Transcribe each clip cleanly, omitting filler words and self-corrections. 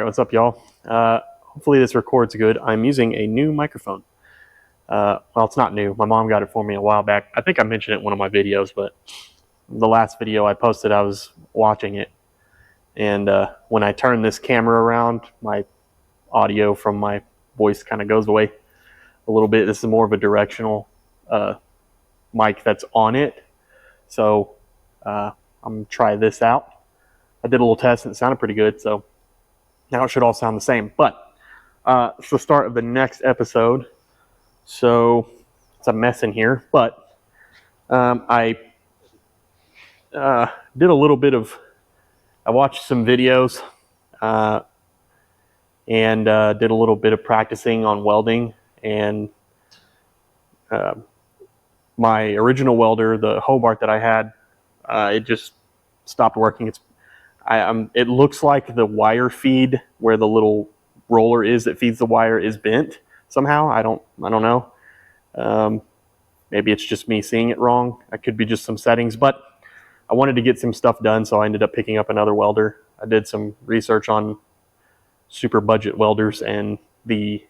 what's up, y'all? Hopefully this records good. I'm using a new microphone. Well, it's not new. My mom got it for me a while back. I think I mentioned it in one of my videos, but the last video I posted, I was watching it. And when I turn this camera around, my audio from my voice kind of goes away a little bit. This is more of a directional mic that's on it. So I'm going to try this out. I did a little test and it sounded pretty good, so now it should all sound the same. But it's the start of the next episode, so it's a mess in here. But I did a little bit of, I watched some videos and did a little bit of practicing on welding. And my original welder, the Hobart that I had, it just stopped working. It looks like the wire feed where the little roller is that feeds the wire is bent somehow. I don't know. Maybe it's just me seeing it wrong. It could be just some settings, but I wanted to get some stuff done, so I ended up picking up another welder. I did some research on super budget welders, and the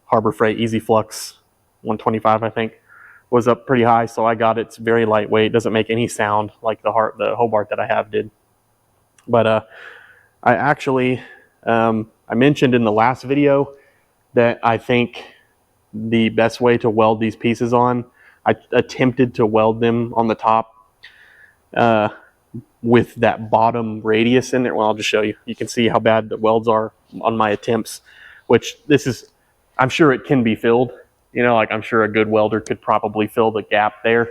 Harbor Freight Easy Flux 125, I think, was up pretty high, so I got it. It's very lightweight. It doesn't make any sound like the Hobart that I have did. But I actually, I mentioned in the last video that I think the best way to weld these pieces on, I attempted to weld them on the top with that bottom radius in there. Well, I'll just show you. You can see how bad the welds are on my attempts, which this is, I'm sure it can be filled. You know, like I'm sure a good welder could probably fill the gap there,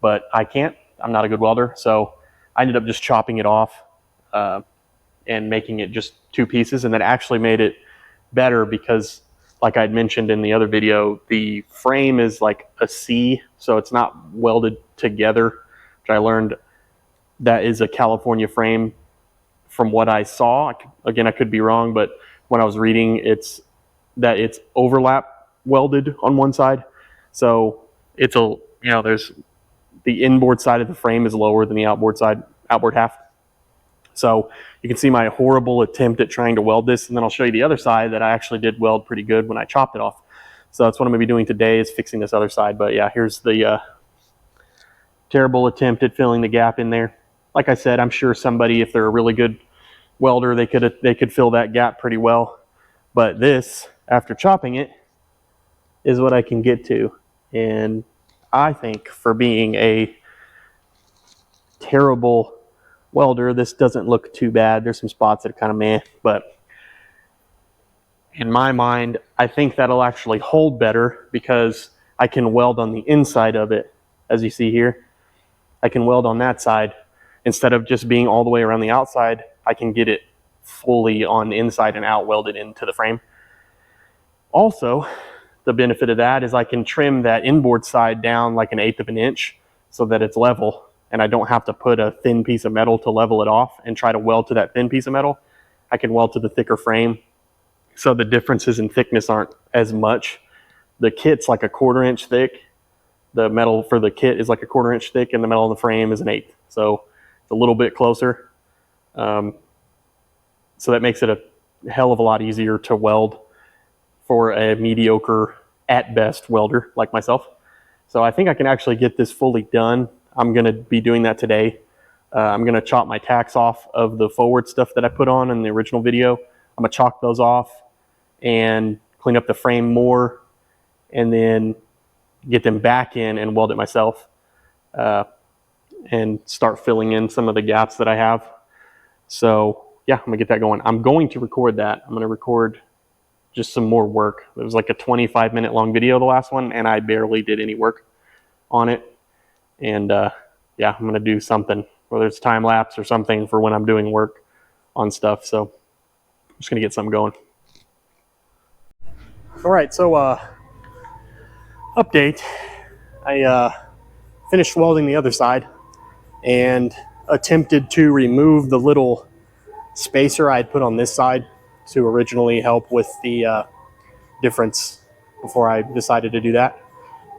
but I can't. I'm not a good welder, so I ended up just chopping it off and making it just two pieces, and that actually made it better because, like I'd mentioned in the other video, the frame is like a C, so it's not welded together, which I learned that is a California frame from what I saw. Again, I could be wrong, but when I was reading, it's overlap welded on one side. So it's there's the inboard side of the frame is lower than the outboard half. So you can see my horrible attempt at trying to weld this, and then I'll show you the other side that I actually did weld pretty good when I chopped it off. So that's what I'm going to be doing today, is fixing this other side. But yeah, here's the terrible attempt at filling the gap in there. Like I said, I'm sure somebody, if they're a really good welder, they could fill that gap pretty well. But this, after chopping it, is what I can get to. And I think for being a terrible welder, this doesn't look too bad. There's some spots that are kind of meh, but in my mind, I think that'll actually hold better because I can weld on the inside of it. As you see here, I can weld on that side. Instead of just being all the way around the outside, I can get it fully on the inside and out welded into the frame. Also, the benefit of that is I can trim that inboard side down like 1/8 of an inch so that it's level, and I don't have to put a thin piece of metal to level it off and try to weld to that thin piece of metal. I can weld to the thicker frame, so the differences in thickness aren't as much. The kit's like 1/4 inch thick. The metal for the kit is like 1/4 inch thick, and the metal on the frame is 1/8. So it's a little bit closer. So that makes it a hell of a lot easier to weld for a mediocre, at best, welder like myself. So I think I can actually get this fully done. I'm going to be doing that today. I'm going to chop my tacks off of the forward stuff that I put on in the original video. I'm going to chalk those off and clean up the frame more, and then get them back in and weld it myself, and start filling in some of the gaps that I have. So yeah, I'm going to get that going. I'm going to record that. I'm going to record just some more work. It was like a 25-minute long video, the last one, and I barely did any work on it. And yeah, I'm going to do something, whether it's time lapse or something for when I'm doing work on stuff. So I'm just going to get something going. All right, so update. I finished welding the other side and attempted to remove the little spacer I had put on this side to originally help with the difference before I decided to do that.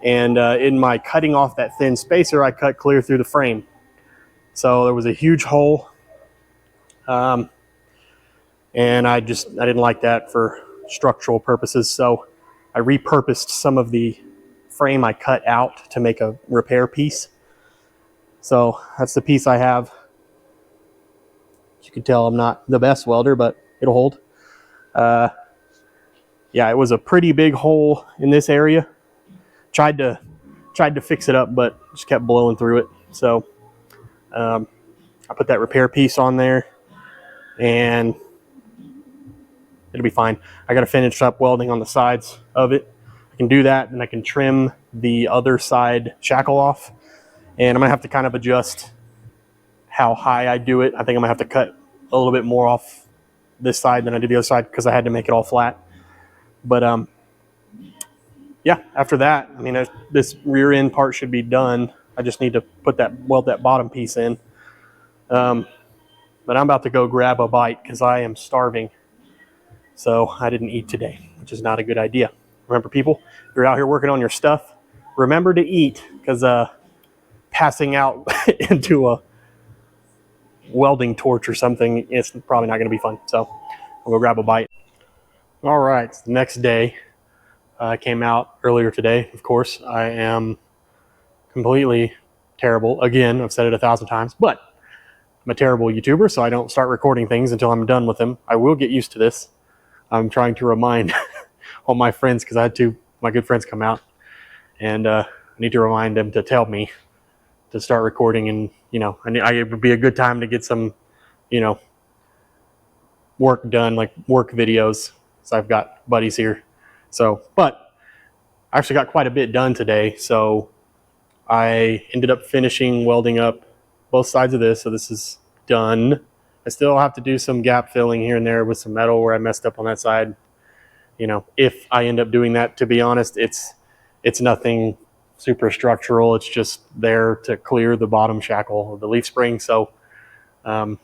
And in my cutting off that thin spacer, I cut clear through the frame. So there was a huge hole. and I didn't like that for structural purposes, so I repurposed some of the frame I cut out to make a repair piece. So that's the piece I have. As you can tell, I'm not the best welder, but it'll hold. Yeah, it was a pretty big hole in this area. Tried to fix it up, but just kept blowing through it. So I put that repair piece on there, and it'll be fine. I got to finish up welding on the sides of it. I can do that, and I can trim the other side shackle off. And I'm gonna have to kind of adjust how high I do it. I think I'm gonna have to cut a little bit more off this side than I did the other side because I had to make it all flat. But yeah, after that, I mean, this rear end part should be done. I just need to weld that bottom piece in. But I'm about to go grab a bite because I am starving. So I didn't eat today, which is not a good idea. Remember, people, if you're out here working on your stuff, remember to eat, because passing out into a welding torch or something, it's probably not going to be fun. So I'll go grab a bite. All right, it's the next day. I came out earlier today, of course. I am completely terrible. Again, I've said it 1,000 times, but I'm a terrible YouTuber, so I don't start recording things until I'm done with them. I will get used to this. I'm trying to remind all my friends, because I had my good friends come out, and I need to remind them to tell me to start recording. And, you know, it would be a good time to get some, you know, work done, like work videos. So I've got buddies here. So, but I actually got quite a bit done today. So I ended up finishing welding up both sides of this. So this is done. I still have to do some gap filling here and there with some metal where I messed up on that side. You know, if I end up doing that, to be honest, it's nothing super structural. It's just there to clear the bottom shackle of the leaf spring. So I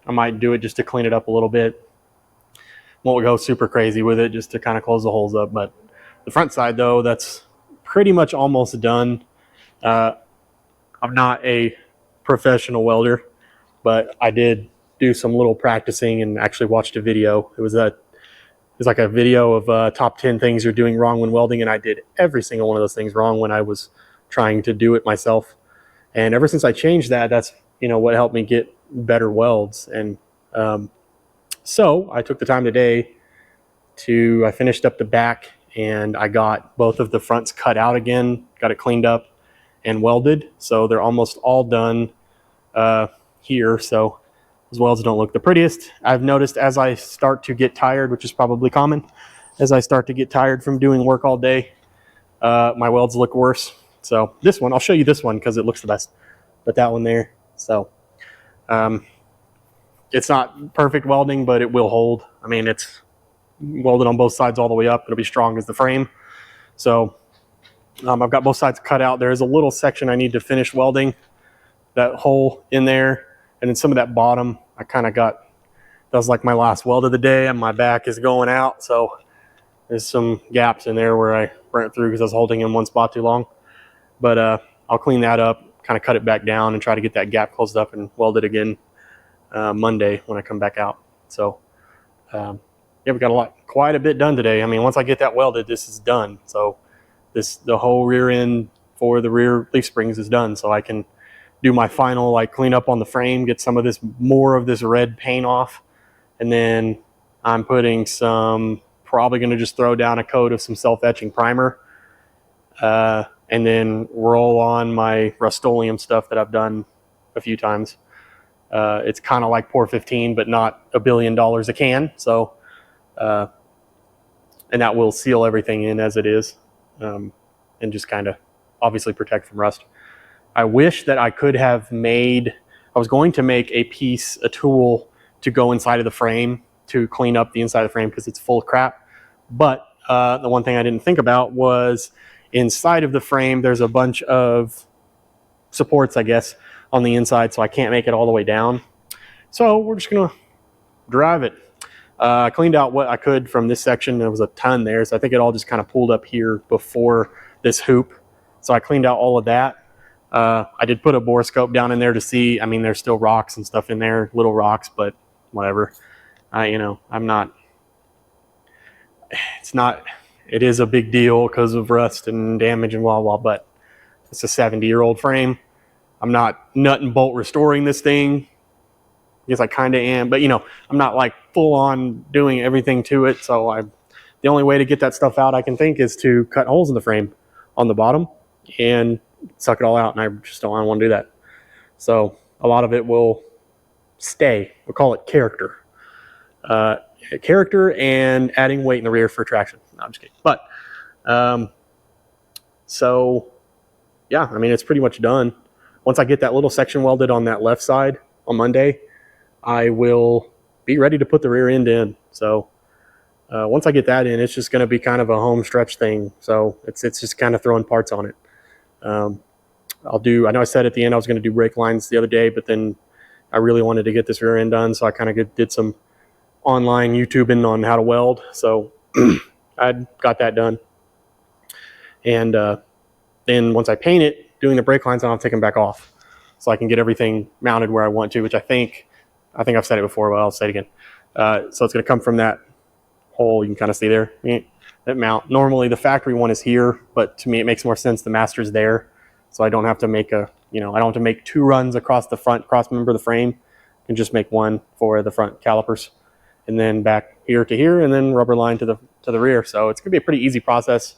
might do it just to clean it up a little bit. Won't go super crazy with it, just to kind of close the holes up. But the front side, though, that's pretty much almost done. I'm not a professional welder, but I did do some little practicing and actually watched a video. It was like a video of top 10 things you're doing wrong when welding, and I did every single one of those things wrong when I was trying to do it myself. And ever since I changed that, that's, you know, what helped me get better welds. And so I took the time today I finished up the back, and I got both of the fronts cut out again, got it cleaned up and welded. So they're almost all done here. So those welds don't look the prettiest. I've noticed as I start to get tired, which is probably common, as I start to get tired from doing work all day, my welds look worse. So this one, I'll show you this one because it looks the best, but that one there. So it's not perfect welding, but it will hold. I mean, it's welded on both sides all the way up. It'll be strong as the frame. So I've got both sides cut out. There's a little section I need to finish welding, that hole in there. And then some of that bottom, I kind of got, that was like my last weld of the day, and my back is going out. So there's some gaps in there where I burnt through because I was holding in one spot too long. But I'll clean that up, kind of cut it back down, and try to get that gap closed up and weld it again Monday when I come back out. So yeah, we got quite a bit done today. I mean, once I get that welded, this is done. So the whole rear end for the rear leaf springs is done. So I can do my final like clean up on the frame, get some of this, more of this red paint off. And then I'm putting probably going to just throw down a coat of some self-etching primer. And then roll on my Rust-Oleum stuff that I've done a few times. It's kind of like Pour 15, but not $1 billion a can. So, and that will seal everything in as it is, and just kind of obviously protect from rust. I wish that I could have I was going to make a tool to go inside of the frame to clean up the inside of the frame because it's full of crap. But the one thing I didn't think about was inside of the frame, there's a bunch of supports, I guess, on the inside, so I can't make it all the way down. So we're just gonna drive it. I cleaned out what I could from this section. There was a ton there, so I think it all just kind of pulled up here before this hoop. So I cleaned out all of that. I did put a borescope down in there to see. I mean, there's still rocks and stuff in there, little rocks, but whatever. I'm not, it is a big deal because of rust and damage and blah, blah, but it's a 70-year-old frame. I'm not nut and bolt restoring this thing. I guess I kind of am, but I'm not like full on doing everything to it. So the only way to get that stuff out I can think is to cut holes in the frame on the bottom and suck it all out. And I just don't want to do that. So a lot of it will stay. We'll call it character. Character and adding weight in the rear for traction. No, I'm just kidding. But so yeah, I mean, it's pretty much done. Once I get that little section welded on that left side on Monday, I will be ready to put the rear end in. So once I get that in, it's just going to be kind of a home stretch thing. So it's just kind of throwing parts on it. I know I said at the end I was going to do brake lines the other day, but then I really wanted to get this rear end done. So I kind of did some online YouTubing on how to weld. So I got that done. And then once I paint it, doing the brake lines, I'll take them back off so I can get everything mounted where I want to, which I think I've said it before, but I'll say it again. So it's going to come from that hole you can kind of see there, that mount. Normally the factory one is here, but to me it makes more sense the master's there. So I don't have to make I don't have to make 2 runs across the front cross member of the frame. I can just make 1 for the front calipers and then back here to here and then rubber line to the rear. So it's going to be a pretty easy process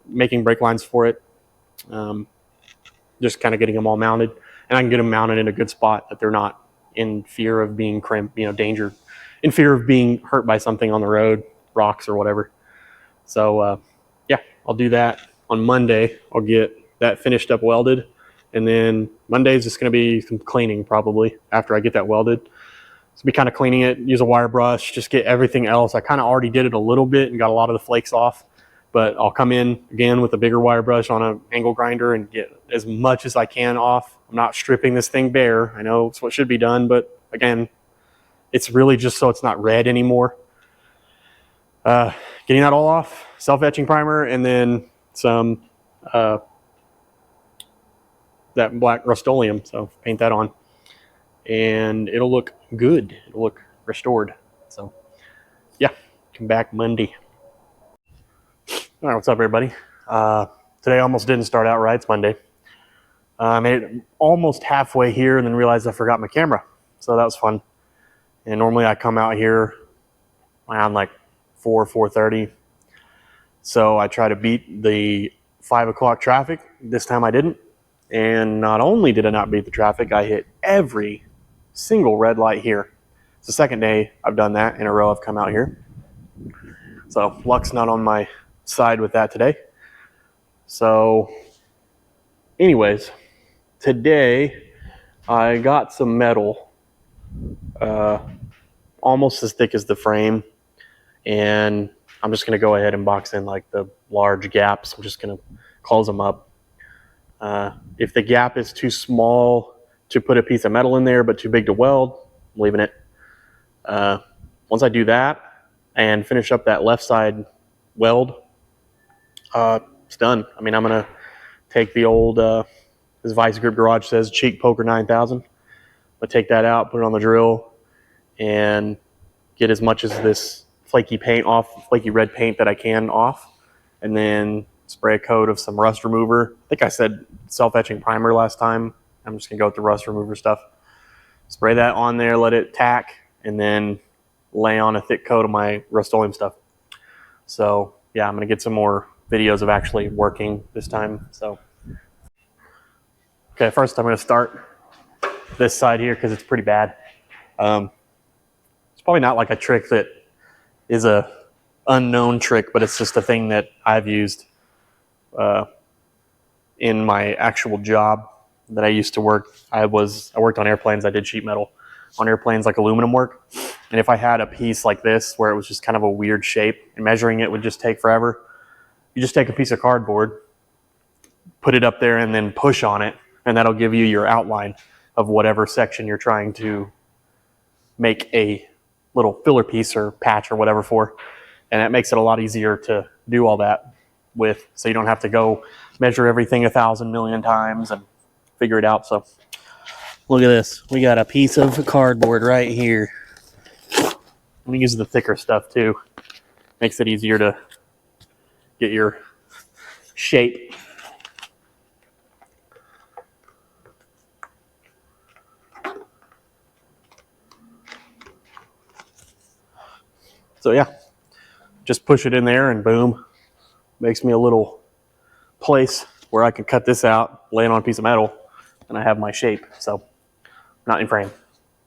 making brake lines for it. Just kind of getting them all mounted, and I can get them mounted in a good spot that they're not in fear of being crimped, danger, in fear of being hurt by something on the road, rocks or whatever. So yeah, I'll do that on Monday. I'll get that finished up welded, and then Monday is just going to be some cleaning probably after I get that welded. So be kind of cleaning it, use a wire brush, just get everything else. I kind of already did it a little bit and got a lot of the flakes off, but I'll come in again with a bigger wire brush on an angle grinder and get as much as I can off. I'm not stripping this thing bare. I know it's what should be done, but again, it's really just so it's not red anymore. Getting that all off, self-etching primer, and then some that black Rust-Oleum. So paint that on, and it'll look good. It'll look restored. So yeah, come back Monday. All right, what's up, everybody? Today almost didn't start out right. It's Monday. I made it almost halfway here and then realized I forgot my camera. So that was fun. And normally I come out here around like 4:30. So I try to beat the 5 o'clock traffic. This time I didn't. And not only did I not beat the traffic, I hit every single red light here. It's the second day I've done that in a row. I've come out here. So luck's not on my side with that today. So anyways, today I got some metal almost as thick as the frame, and I'm just going to go ahead and box in like the large gaps. I'm just going to close them up. If the gap is too small to put a piece of metal in there but too big to weld, I'm leaving it. Once I do that and finish up that left side weld, it's done. I mean, I'm going to take the old, as Vice Grip Garage says, Cheek Poker 9000. I'll take that out, put it on the drill, and get as much as this flaky paint off, flaky red paint that I can off, and then spray a coat of some rust remover. I think I said self-etching primer last time. I'm just going to go with the rust remover stuff. Spray that on there, let it tack, and then lay on a thick coat of my Rust-Oleum stuff. So yeah, I'm going to get some more videos of actually working this time. So okay, first I'm going to start this side here because it's pretty bad. It's probably not like a trick that is a unknown trick, but it's just a thing that I've used in my actual job that I used to work. I worked on airplanes. I did sheet metal on airplanes, like aluminum work. And if I had a piece like this where it was just kind of a weird shape and measuring it would just take forever, you just take a piece of cardboard, put it up there, and then push on it, and that'll give you your outline of whatever section you're trying to make a little filler piece or patch or whatever for. And that makes it a lot easier to do all that with, so you don't have to go measure everything 1,000 million times and figure it out. So look at this. We got a piece of cardboard right here. Let me use the thicker stuff too. Makes it easier to get your shape. So yeah, just push it in there and boom, makes me a little place where I can cut this out, lay it on a piece of metal, and I have my shape. So not in frame.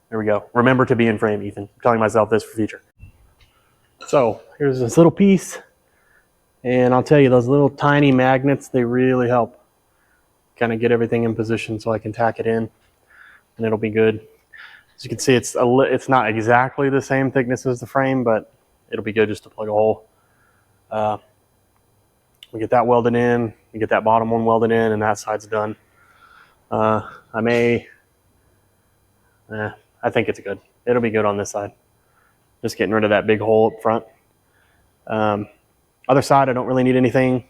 There we go. Remember to be in frame, Ethan. I'm telling myself this for future. So here's this little piece. And I'll tell you, those little tiny magnets, they really help kind of get everything in position so I can tack it in and it'll be good. As you can see, it's not exactly the same thickness as the frame, but it'll be good just to plug a hole. We get that welded in, we get that bottom one welded in, and that side's done. I think it's good. It'll be good on this side. Just getting rid of that big hole up front. Other side, I don't really need anything.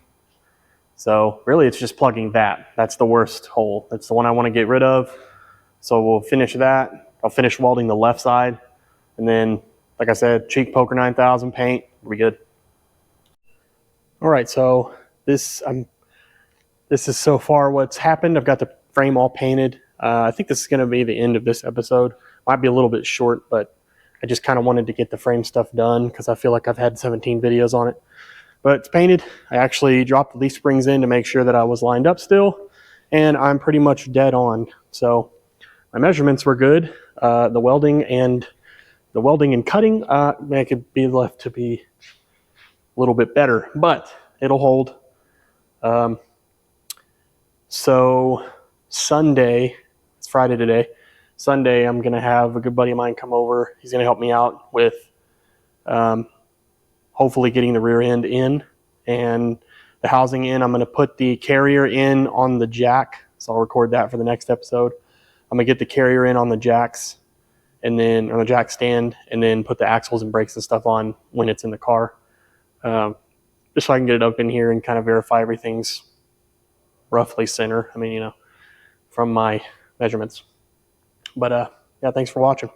So really it's just plugging that. That's the worst hole. That's the one I want to get rid of. So we'll finish that. I'll finish welding the left side. And then, like I said, cheek poker 9000 paint, we'll be good. All right, so this is so far what's happened. I've got the frame all painted. I think this is going to be the end of this episode. Might be a little bit short, but I just kind of wanted to get the frame stuff done because I feel like I've had 17 videos on it. But it's painted. I actually dropped the leaf springs in to make sure that I was lined up still, and I'm pretty much dead on. So my measurements were good. The welding and cutting, it could be left to be a little bit better, but it'll hold. So Sunday, it's Friday today. Sunday, I'm going to have a good buddy of mine come over. He's going to help me out with hopefully getting the rear end in and the housing in. I'm going to put the carrier in on the jack. So I'll record that for the next episode. I'm going to get the carrier in on the jacks and then on the jack stand and then put the axles and brakes and stuff on when it's in the car. Just so I can get it up in here and kind of verify everything's roughly center. I mean, from my measurements. But yeah, thanks for watching.